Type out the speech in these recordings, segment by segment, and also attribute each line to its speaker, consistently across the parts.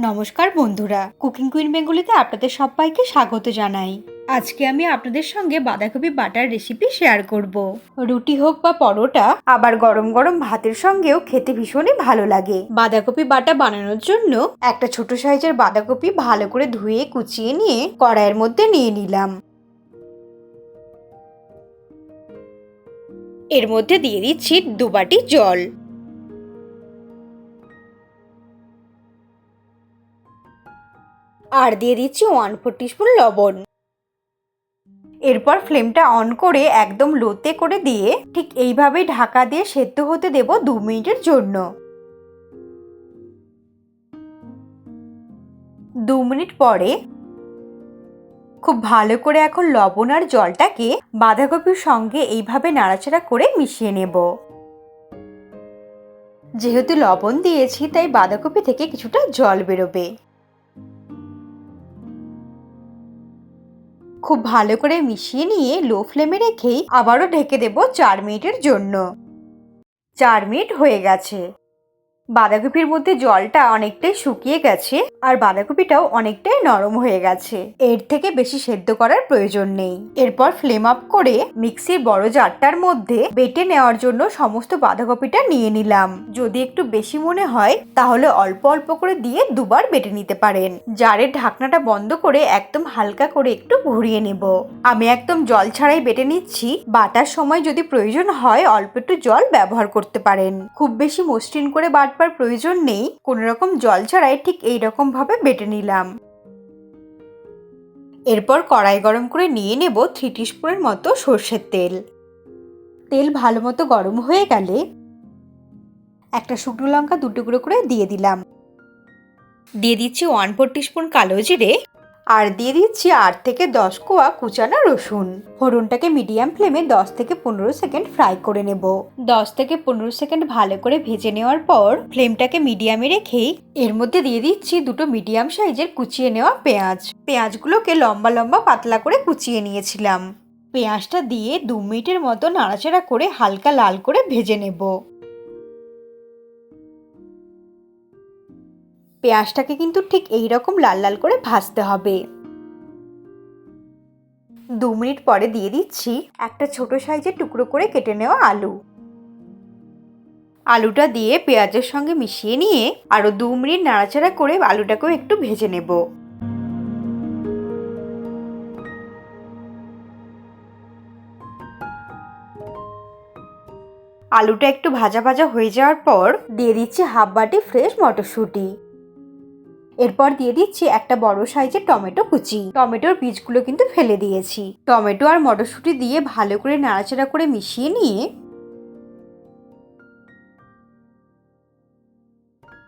Speaker 1: নমস্কার বন্ধুরা, cooking queen বেঙ্গলিতে আপনাদের সবাইকে স্বাগত জানাই। আজকে আমি আপনাদের সঙ্গে বাঁধাকপি বাটার রেসিপি শেয়ার করব। রুটি হোক বা পরোটা, আবার গরম গরম ভাতের সঙ্গেও খেতে ভীষণই ভালো লাগে। বাঁধাকপি বাটা বানানোর জন্য একটা ছোট সাইজের বাঁধাকপি ভালো করে ধুয়ে কুচিয়ে নিয়ে কড়াইয়ের মধ্যে নিয়ে নিলাম। এর মধ্যে দিয়ে দিচ্ছি 2 বাটি জল। আর দিয়ে দিচ্ছি 1/4 টিস্পুন লবণ। এরপর ফ্লেমটা অন করে একদম লোতে করে দিয়ে ঠিক এইভাবেই ঢাকা দিয়ে সেদ্ধ হতে দেব 2 মিনিটের জন্য। 2 মিনিট পরে খুব ভালো করে এখন লবণ আর জলটাকে বাঁধাকপির সঙ্গে এইভাবে নাড়াচাড়া করে মিশিয়ে নেব। যেহেতু লবণ দিয়েছি তাই বাঁধাকপি থেকে কিছুটা জল বেরোবে। খুব ভালো করে মিশিয়ে নিয়ে লো ফ্লেমে রেখেই আবারও ঢেকে দেব 4 মিনিটের জন্য। 4 মিনিট হয়ে গেছে। বাঁধাকপির মধ্যে জলটা অনেকটাই শুকিয়ে গেছে আর বাঁধাকপিটাও অনেকটাই নরম হয়ে গেছে। এর থেকে বেশি সেদ্ধ করার প্রয়োজন নেই। এরপর ফ্লেম আপ করে মিক্সির বড় জারটার মধ্যে বেটে নেওয়ার জন্য সমস্ত বাঁধাকপিটা নিয়ে নিলাম। যদি একটু বেশি মনে হয় তাহলে অল্প অল্প করে দিয়ে দুবার বেটে নিতে পারেন। জারের ঢাকনাটা বন্ধ করে একদম হালকা করে একটু ঘুরিয়ে নেব। আমি একদম জল ছাড়াই বেটে নিচ্ছি। বাটার সময় যদি প্রয়োজন হয় অল্প একটু জল ব্যবহার করতে পারেন। খুব বেশি মসৃণ করে বাটবার প্রয়োজন নেই। কোনো রকম জল ছাড়াই ঠিক এইরকম ভাবে বেটে নিলাম। এরপর কড়াই গরম করে নিয়ে নেব 3 টিস্পুনের মতো সর্ষের তেল। তেল ভালো মতো গরম হয়ে গেলে একটা শুকনো লঙ্কা 2 টুকরো করে দিয়ে দিলাম। দিয়ে দিচ্ছি 1/4 টিস্পুন কালো জিরে আর দিয়ে দিচ্ছি 8 থেকে 10 কোয়া কুচানো রসুন। ফোড়নটাকে মিডিয়াম ফ্লেমে 10 থেকে 15 সেকেন্ড ফ্রাই করে নেব। 10 থেকে 15 সেকেন্ড ভালো করে ভেজে নেওয়ার পর ফ্লেমটাকে মিডিয়ামে রেখেই এর মধ্যে দিয়ে দিচ্ছি 2টো মিডিয়াম সাইজের কুচিয়ে নেওয়া পেঁয়াজ। পেঁয়াজগুলোকে লম্বা লম্বা পাতলা করে কুচিয়ে নিয়েছিলাম। পেঁয়াজটা দিয়ে 2 মিনিটের মতো নাড়াচাড়া করে হালকা লাল করে ভেজে নেব। পেঁয়াজটাকে কিন্তু ঠিক এইরকম লাল লাল করে ভাজতে হবে। 2 মিনিট পরে দিয়ে দিচ্ছি একটা ছোট সাইজের টুকরো করে কেটে নেওয়া আলু। আলুটা দিয়ে পেঁয়াজের সঙ্গে মিশিয়ে নিয়ে আরো 2 মিনিট নাড়াচাড়া করে আলুটাকেও একটু ভেজে নেব। আলুটা একটু ভাজা ভাজা হয়ে যাওয়ার পর দিয়ে দিচ্ছি হাফ বাটি ফ্রেশ মটরশুঁটি। এরপর দিয়ে দিচ্ছি একটা বড় সাইজের টমেটো কুচি। টমেটোর বীজগুলো কিন্তু ফেলে দিয়েছি। টমেটো আর মটরশুঁটি দিয়ে ভালো করে নাড়াচাড়া করে মিশিয়ে নিয়ে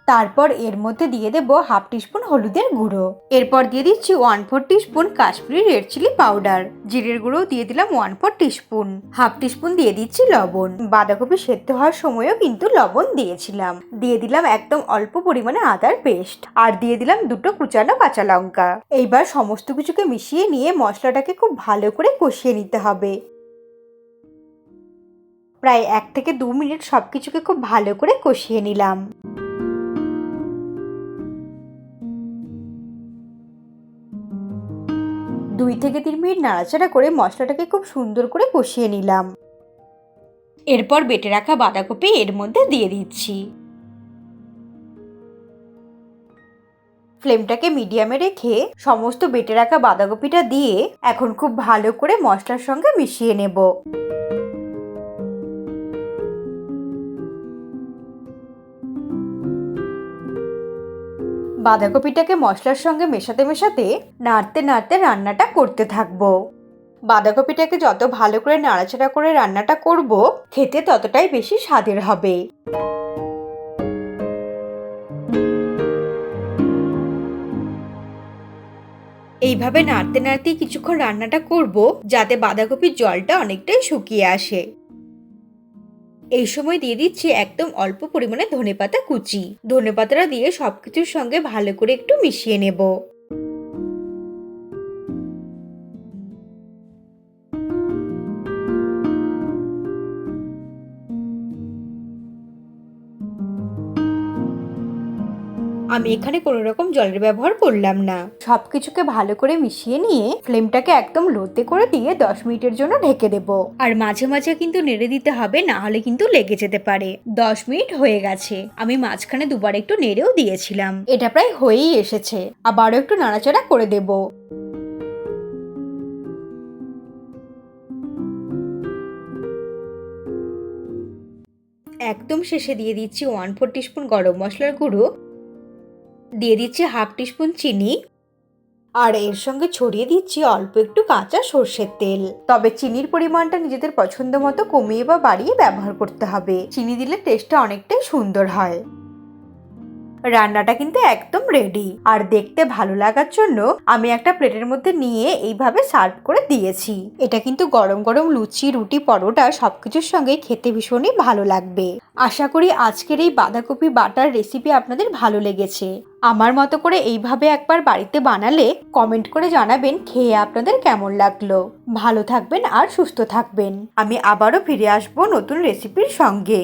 Speaker 1: তারপর এর মধ্যে দিয়ে দেব হাফ টিস্পুন হলুদের গুঁড়ো। এরপর দিয়ে দিচ্ছি 1/4 teaspoon Kashmiri red chilli powder. জিরের গুঁড়ো দিয়ে দিলাম 1/4 টিস্পুন। হাফ টিস্পুন দিয়ে দিচ্ছি লবণ। বাঁধাকপি সেদ্ধ হওয়ার সময়ও কিন্তু লবণ দিয়েছিলাম। দিয়ে দিলাম একদম অল্প পরিমাণে আদার পেস্ট আর দিয়ে দিলাম 2টো কুচানো কাঁচা লঙ্কা। এইবার সমস্ত কিছুকে মিশিয়ে নিয়ে মশলাটাকে খুব ভালো করে কষিয়ে নিতে হবে। প্রায় 1 থেকে 2 মিনিট সবকিছুকে খুব ভালো করে কষিয়ে নিলাম। 2 থেকে 3 মিনিট নাড়াচাড়া করে মশলাটাকে খুব সুন্দর করে কষিয়ে নিলাম। এরপর বেটে রাখা বাঁধাকপি এর মধ্যে দিয়ে দিচ্ছি। ফ্লেমটাকে মিডিয়ামে রেখে সমস্ত বেটে রাখা বাঁধাকপিটা দিয়ে এখন খুব ভালো করে মশলার সঙ্গে মিশিয়ে নেব। বাঁধাকপিটাকে মশলার সঙ্গে মেশাতে মেশাতে নাড়তে নাড়তে রান্নাটা করতে থাকবো। বাঁধাকপিটাকে যত ভালো করে নাড়াচাড়া করে রান্নাটা করব খেতে ততটাই বেশি স্বাদের হবে। এইভাবে নাড়তে নাড়তেই কিছুক্ষণ রান্নাটা করব যাতে বাঁধাকপির জলটা অনেকটাই শুকিয়ে আসে। এই সময় দিয়ে দিচ্ছি একদম অল্প পরিমাণে ধনেপাতা কুচি। ধনেপাতাটা দিয়ে সবকিছুর সঙ্গে ভালো করে একটু মিশিয়ে নেব। আমি এখানে কোনো রকম জলের ব্যবহার করলাম না। সবকিছুকে ভালো করে মিশিয়ে নিয়ে ফ্লেমটাকে একদম লোতে করে দিয়ে 10 মিনিটের জন্য ঢেকে দেব। আর মাঝে মাঝে কিন্তু নেড়ে দিতে হবে, না হলে কিন্তু লেগে যেতে পারে। 10 মিনিট হয়ে গেছে, আমি মাঝখানে দুবার একটু নেড়েও দিয়েছিলাম। এটা প্রায় হয়েই এসেছে, আবারও একটু নাড়াচাড়া করে দেব। একদম শেষে দিয়ে দিচ্ছি 1/4 টিস্পুন গরম মশলার গুঁড়ো, দিয়ে দিচ্ছি 1/2 টিস্পুন চিনি, আর এর সঙ্গে ছড়িয়ে দিচ্ছি অল্প একটু কাঁচা সর্ষের তেল। তবে চিনির পরিমাণটা নিজেদের পছন্দ মতো কমিয়ে বা বাড়িয়ে ব্যবহার করতে হবে। চিনি দিলে টেস্টটা অনেকটাই সুন্দর হয়। রান্নাটা কিন্তু একদম রেডি। আর দেখতে ভালো লাগার জন্য আমি একটা প্লেটের মধ্যে নিয়ে এইভাবে সার্ভ করে দিয়েছি। এটা কিন্তু গরম গরম লুচি, রুটি, পরোটা সবকিছুর সঙ্গে খেতে ভীষণই ভালো লাগবে। আশা করি আজকের এই বাঁধাকপি বাটার রেসিপি আপনাদের ভালো লেগেছে। আমার মতো করে এইভাবে একবার বাড়িতে বানালে কমেন্ট করে জানাবেন খেয়ে আপনাদের কেমন লাগলো। ভালো থাকবেন আর সুস্থ থাকবেন। আমি আবারও ফিরে আসবো নতুন রেসিপির সঙ্গে।